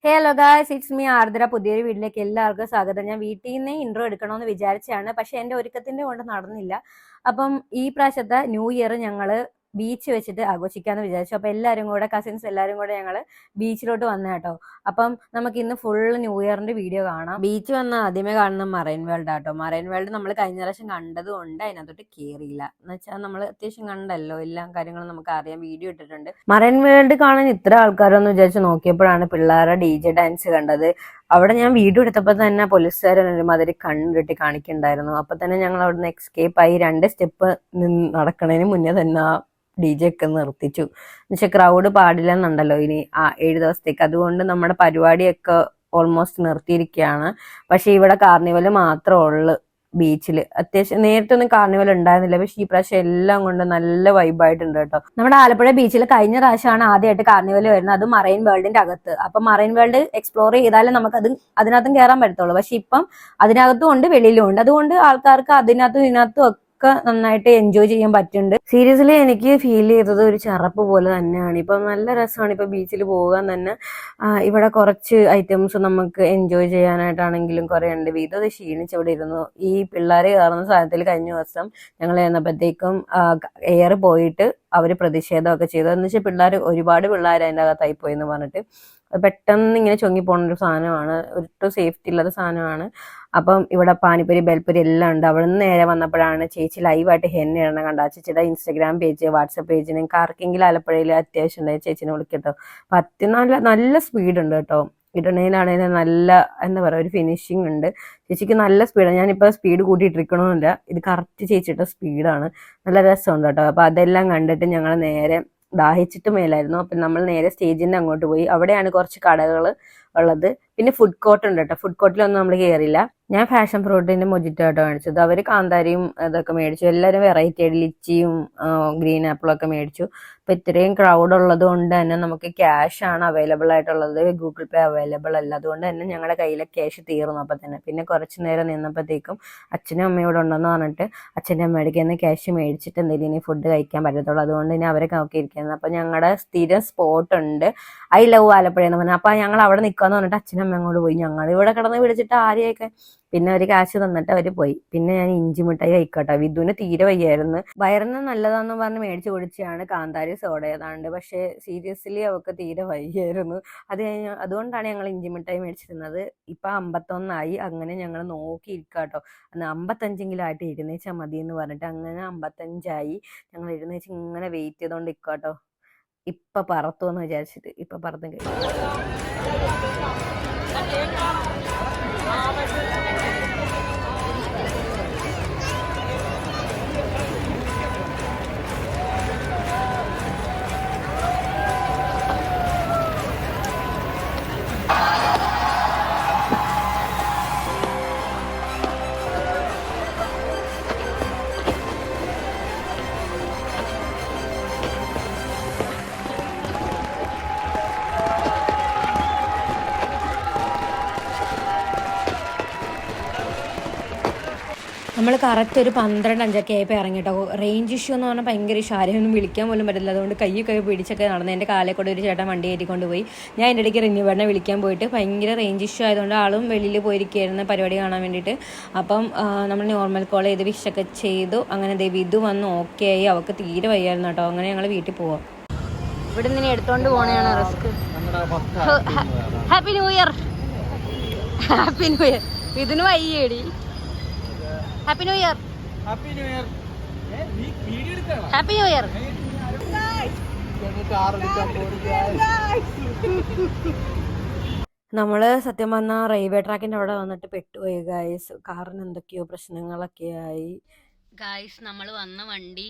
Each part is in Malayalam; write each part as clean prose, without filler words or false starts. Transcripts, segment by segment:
ഹലോ ഗായ്സ്, ഇറ്റ്സ് മീ ആർദ്ര. പുതിയൊരു വീട്ടിലേക്ക് എല്ലാവർക്കും സ്വാഗതം. ഞാൻ വീട്ടിൽ നിന്ന് ഇൻട്രോ എടുക്കണമെന്ന് വിചാരിച്ചാണ്, പക്ഷെ എൻ്റെ ഒരുക്കത്തിൻ്റെ കൊണ്ട് നടന്നില്ല. അപ്പം ഈ പ്രാവശ്യത്തെ ന്യൂ ഇയർ ഞങ്ങൾ ബീച്ച് വെച്ചിട്ട് ആഘോഷിക്കാമെന്ന് വിചാരിച്ചു. അപ്പം എല്ലാവരും കൂടെ, കസിൻസ് എല്ലാവരും കൂടെ ഞങ്ങൾ ബീച്ചിലോട്ട് വന്ന കേട്ടോ. അപ്പം നമുക്ക് ഇന്ന് ഫുൾ ന്യൂ ഇയറിൻ്റെ വീഡിയോ കാണാം. ബീച്ച് വന്ന ആദ്യമേ കാണുന്ന മറൈൻ വേൾഡ് ആട്ടോ. മറൈൻ വേൾഡ് നമ്മൾ കഴിഞ്ഞ പ്രാവശ്യം കണ്ടതുകൊണ്ട് അതിനകത്തോട്ട് കയറിയില്ല. എന്ന് വെച്ചാൽ നമ്മൾ അത്യാവശ്യം കണ്ടല്ലോ, എല്ലാ കാര്യങ്ങളും നമുക്ക് അറിയാം, വീഡിയോ ഇട്ടിട്ടുണ്ട്. മറൈൻ വേൾഡ് കാണാൻ ഇത്ര ആൾക്കാരൊന്നും വിചാരിച്ച് നോക്കിയപ്പോഴാണ് പിള്ളേരുടെ DJ ഡാൻസ് കണ്ടത്. അവിടെ ഞാൻ വീഡിയോ എടുത്തപ്പോൾ തന്നെ പോലീസുകാരൻ ഒരുമാതിരി കണ്ടിട്ട് കാണിക്കുന്നുണ്ടായിരുന്നു. അപ്പൊ തന്നെ ഞങ്ങൾ അവിടുന്ന് എസ്കേപ്പ് ആയി. 2 സ്റ്റെപ്പ് നടക്കണതിന് മുന്നേ തന്നെ ആ DJ ഒക്കെ നിർത്തിച്ചു. എന്നുവെച്ചാൽ ക്രൗഡ് പാടില്ലെന്നുണ്ടല്ലോ ഇനി 7 ദിവസത്തേക്ക്. അതുകൊണ്ട് നമ്മുടെ പരിപാടിയൊക്കെ ഓൾമോസ്റ്റ് നിർത്തിയിരിക്കുകയാണ്. പക്ഷെ ഇവിടെ കാർണിവൽ മാത്രമേ ഉള്ളു ബീച്ചിൽ. അത്യാവശ്യം നേരത്തെ ഒന്നും കാർണിവൽ ഉണ്ടായിരുന്നില്ല, പക്ഷെ ഈ പ്രാവശ്യം എല്ലാം കൊണ്ട് നല്ല വൈബായിട്ടുണ്ട് കേട്ടോ. നമ്മുടെ ആലപ്പുഴ ബീച്ചിൽ കഴിഞ്ഞ പ്രാവശ്യമാണ് ആദ്യമായിട്ട് കാർണിവൽ വരുന്നത്, അത് മറൈൻ വേൾഡിന്റെ അകത്ത്. അപ്പൊ മറൈൻ വേൾഡ് എക്സ്പ്ലോർ ചെയ്താലേ നമുക്ക് അതിനകത്തും കയറാൻ പറ്റത്തുള്ളൂ. പക്ഷെ ഇപ്പം അതിനകത്തും ഉണ്ട്, വെളിയിലും ഉണ്ട്. അതുകൊണ്ട് ആൾക്കാർക്ക് അതിനകത്തും ഇതിനകത്തും ഒക്കെ നന്നായിട്ട് എൻജോയ് ചെയ്യാൻ പറ്റുന്നുണ്ട്. സീരിയസ്ലി എനിക്ക് ഫീൽ ചെയ്തത് ഒരു ചറപ്പ് പോലെ തന്നെയാണ്. ഇപ്പൊ നല്ല രസമാണ് ഇപ്പൊ ബീച്ചിൽ പോകാൻ തന്നെ. ഇവിടെ കുറച്ച് ഐറ്റംസ് നമുക്ക് എൻജോയ് ചെയ്യാനായിട്ടാണെങ്കിലും കുറെ ഉണ്ട്. ഇതത് ക്ഷീണിച്ച് ഇവിടെ ഇരുന്നു. ഈ പിള്ളേരെ കയറുന്ന സാധനത്തിൽ കഴിഞ്ഞ ദിവസം ഞങ്ങൾ ചെന്നപ്പോഴത്തേക്കും എയർ പോയിട്ട് അവര് പ്രതിഷേധമൊക്കെ ചെയ്തു. എന്ന് വെച്ചാൽ ഒരുപാട് പിള്ളേർ അതിൻ്റെ അകത്തായി പോയി എന്ന് പറഞ്ഞിട്ട് പെട്ടെന്ന് ഇങ്ങനെ ചൊങ്ങി പോകുന്ന ഒരു സാധനമാണ്, ഒട്ടും സേഫ്റ്റി ഇല്ലാത്ത സാധനമാണ്. അപ്പം ഇവിടെ പാനിപ്പൂരി ബെൽപ്പൂരി എല്ലാം ഉണ്ട്. അവിടെ നിന്ന് നേരെ വന്നപ്പോഴാണ് ചേച്ചി ലൈവായിട്ട് ഹെന്ന ഇടണം കണ്ട. ചേച്ചിയുടെ ഇൻസ്റ്റാഗ്രാം പേജ്, വാട്സപ്പ് പേജ്, നിങ്ങൾക്ക് ആർക്കെങ്കിലും ആലപ്പുഴയിൽ അത്യാവശ്യം ഉണ്ടായി ചേച്ചിനെ വിളിക്കട്ടോ. നല്ല സ്പീഡ് ഉണ്ട് കേട്ടോ. ഇടണേലാണേലും നല്ല എന്താ പറയുക, ഒരു ഫിനിഷിങ് ഉണ്ട്. ചേച്ചിക്ക് നല്ല സ്പീഡാണ്. ഞാനിപ്പോൾ സ്പീഡ് കൂട്ടിയിട്ടിരിക്കണമെന്നില്ല, ഇത് കറക്റ്റ് ചേച്ചിയുടെ സ്പീഡാണ്. നല്ല രസമുണ്ട് കേട്ടോ. അപ്പോൾ അതെല്ലാം കണ്ടിട്ട് ഞങ്ങൾ നേരെ ദാഹിച്ചിട്ട് മേലായിരുന്നു. അപ്പം നമ്മൾ നേരെ സ്റ്റേജിൻ്റെ അങ്ങോട്ട് പോയി. അവിടെയാണ് കുറച്ച് കടകൾ ഉള്ളത്. പിന്നെ ഫുഡ് കോർട്ട് ഉണ്ട് കേട്ടോ. ഫുഡ് കോർട്ടിലൊന്നും നമ്മൾ കയറില്ല. ഞാൻ ഫാഷൻ ഫ്രൂട്ടിന്റെ മൊജിറ്റോ ആട്ടോ മേടിച്ചത്. അവര് കാന്താരിയും ഇതൊക്കെ മേടിച്ചു. എല്ലാവരും വെറൈറ്റി ആയിട്ട് ലിച്ചിയും ഗ്രീൻ ആപ്പിളും ഒക്കെ മേടിച്ചു. അപ്പൊ ഇത്രയും ക്രൗഡ് ഉള്ളത് കൊണ്ട് തന്നെ നമുക്ക് ക്യാഷ് ആണ് അവൈലബിൾ ആയിട്ടുള്ളത്, ഗൂഗിൾ പേ അവൈലബിൾ അല്ല. അതുകൊണ്ട് തന്നെ ഞങ്ങളുടെ കയ്യിലെ ക്യാഷ് തീർന്നു. അപ്പൊ തന്നെ പിന്നെ കുറച്ച് നേരം നിന്നപ്പോഴത്തേക്കും അച്ഛനും അമ്മയും ഇവിടെ ഉണ്ടെന്ന് പറഞ്ഞിട്ട് അച്ഛൻ്റെ അമ്മയുടെ നിന്ന് ക്യാഷ് മേടിച്ചിട്ട് എന്തെങ്കിലും ഇനി ഫുഡ് കഴിക്കാൻ പറ്റത്തുള്ളൂ. അതുകൊണ്ട് ഇനി അവരെ നോക്കിയിരിക്കുന്നത്. അപ്പൊ ഞങ്ങളുടെ സ്ഥിരം സ്പോട്ട് ഉണ്ട്, ഐ ലവ് ആലപ്പുഴ എന്ന് പറഞ്ഞാൽ. അപ്പൊ ഞങ്ങൾ അവിടെ നിൽക്കാന്ന് പറഞ്ഞിട്ട് അച്ഛനും അമ്മ അങ്ങോട്ട് പോയി. ഞങ്ങൾ ഇവിടെ കിടന്ന് വിളിച്ചിട്ട് ആരെയൊക്കെ പിന്നെ അവർ കാശ് തന്നിട്ട് അവർ പോയി. പിന്നെ ഞാൻ ഇഞ്ചി മിഠായി കഴിക്കട്ടെ. വിധുവിന് തീരെ വയ്യായിരുന്നു. വയറിന് നല്ലതാന്ന് പറഞ്ഞ് മേടിച്ച് കുടിച്ചാണ് കാന്താരി സോഡ ഏതാണ്ട്. പക്ഷെ സീരിയസ്ലി അവൾക്ക് തീരെ വയ്യായിരുന്നു. അതുകൊണ്ടാണ് ഞങ്ങൾ ഇഞ്ചി മിഠായി മേടിച്ചിരുന്നത്. ഇപ്പൊ 51 അങ്ങനെ ഞങ്ങൾ നോക്കിയിരിക്കാട്ടോ. അന്ന് 55 ആയിട്ട് എഴുന്നേച്ചാൽ മതി എന്ന് പറഞ്ഞിട്ട് അങ്ങനെ 55 ഞങ്ങൾ എഴുന്നേച്ച് ഇങ്ങനെ വെയിറ്റ് ചെയ്തോണ്ട് ഇരിക്കാട്ടോ. ഇപ്പൊ പറത്തുമെന്ന് വിചാരിച്ചിട്ട് ഇപ്പൊ പറത്തും കഴിയും. നമ്മൾ കറക്റ്റ് ഒരു 12-5 ആയപ്പോൾ ഇറങ്ങിട്ടോ. റേഞ്ച് ഇഷ്യൂ എന്ന് പറഞ്ഞാൽ ഭയങ്കര ഇഷ്യൂ. ആരെയൊന്നും വിളിക്കാൻ പോലും പറ്റില്ല. അതുകൊണ്ട് കൈ പിടിച്ചൊക്കെ നടന്ന് എൻ്റെ കാലേ കൂടെ ഒരു ചേട്ടൻ വണ്ടി കയറ്റിക്കൊണ്ട് പോയി. ഞാൻ എൻ്റെ ഇടയ്ക്ക് റിന്യൂവേട്ടനെ വിളിക്കാൻ പോയിട്ട് ഭയങ്കര റേഞ്ച് ഇഷ്യൂ ആയതുകൊണ്ട് ആളും വെളിയിൽ പോയിരിക്കുകയായിരുന്നു പരിപാടി കാണാൻ വേണ്ടിയിട്ട്. അപ്പം നമ്മൾ നോർമൽ കോൾ ചെയ്ത് വിഷൊക്കെ ചെയ്തു. അങ്ങനെ വിധു വന്ന് ഓക്കെ ആയി. അവൾക്ക് തീരെ വയ്യായിരുന്നു കേട്ടോ. അങ്ങനെ ഞങ്ങൾ വീട്ടിൽ പോവാം. ഇവിടെ നിന്ന് എടുത്തോണ്ട് പോകണതാണ് risk. Happy new year. Happy new year. ഇതിന് വയ്യേടി. Happy new year. Happy new year. Happy new year. നമ്മള് സത്യം പറഞ്ഞാൽ റെയിൽവേ ട്രാക്കിന്റെ അവിടെ വന്നിട്ട് പെട്ടുപോയി ഗായ്സ്. കാറിന് എന്തൊക്കെയോ പ്രശ്നങ്ങളൊക്കെ ആയി ഗായ്സ്. നമ്മൾ വന്ന വണ്ടി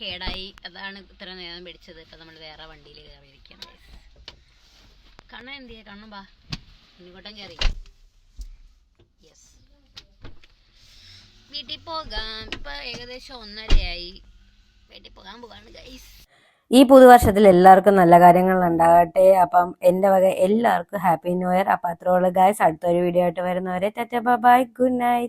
കേടായി, അതാണ് ഇത്ര നേരം പിടിച്ചത്. ഇപ്പൊ നമ്മൾ വേറെ വണ്ടിയിൽ കയറിയിരിക്കാം. കണ്ണ എന്തിയെ? കണ്ണും ബാ, ഇങ്ങോട്ടും കയറി. യെസ്, വീട്ടിൽ പോകാം. ഇപ്പൊ ഏകദേശം 1:30 വീട്ടിൽ പോകാൻ പോകാണ് ഗൈസ്. ഈ പുതുവർഷത്തിൽ എല്ലാവർക്കും നല്ല കാര്യങ്ങൾ ഉണ്ടാകട്ടെ. അപ്പം എൻ്റെ വക എല്ലാവർക്കും ഹാപ്പി ന്യൂ ഇയർ. അപ്പം അത്രേ ഉള്ളൂ ഗൈസ്. അടുത്തൊരു വീഡിയോ ആയിട്ട് വരുന്നവരെ ടാറ്റാ ബൈ, ഗുഡ് നൈറ്റ്.